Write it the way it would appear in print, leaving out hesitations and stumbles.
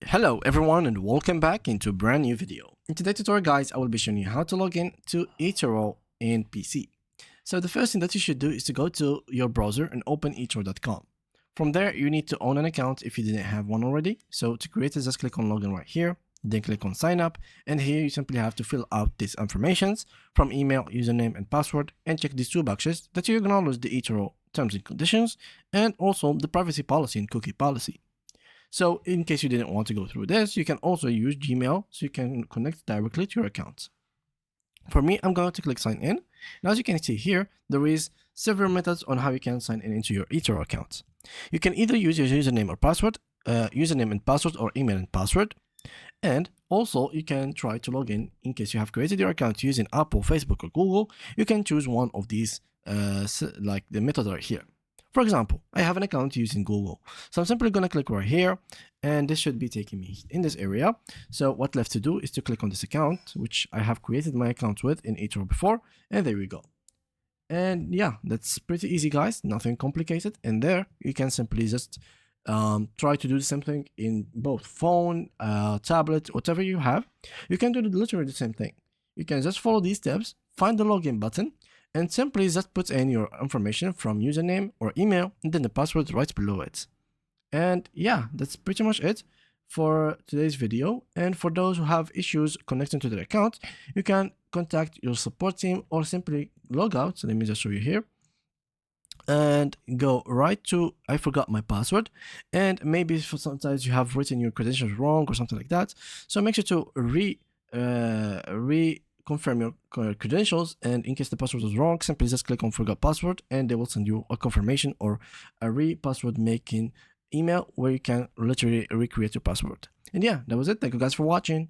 Hello everyone and welcome back into a brand new video. In today's tutorial guys, I will be showing you how to log in to Etoro in PC. So the first thing that you should do is to go to your browser and open etoro.com. From there, you need to own an account if you didn't have one already. So to create it, just click on login right here, then click on sign up, and here you simply have to fill out these informations from email, username and password, and check these two boxes that you acknowledge the Etoro terms and conditions and also the privacy policy and cookie policy. So in case you didn't want to go through this, you can also use Gmail so you can connect directly to your account. For me, I'm going to click sign in. And as you can see here, there is several methods on how you can sign in into your Etoro account. You can either use your username or password, or email and password. And also you can try to log in case you have created your account using Apple, Facebook or Google. You can choose one of these like the method right here. For example, I have an account using Google. So I'm simply going to click right here and this should be taking me in this area. So what left to do is to click on this account, which I have created my account with in Etoro before. And there we go. And yeah, that's pretty easy guys, nothing complicated. And there you can simply just try to do the same thing in both phone, tablet, whatever you have. You can do literally the same thing. You can just follow these steps, find the login button, and simply just put in your information from username or email and then the password right below it. And yeah, that's pretty much it for today's video. And for those who have issues connecting to their account, you can contact your support team or simply log out. So let me just show you here and go right to I forgot my password, and maybe for sometimes you have written your credentials wrong or something like that. So make sure to confirm your credentials, and in case the password was wrong, simply just click on forgot password and they will send you a confirmation or a password making email where you can literally recreate your password. And yeah, that was it. Thank you guys for watching.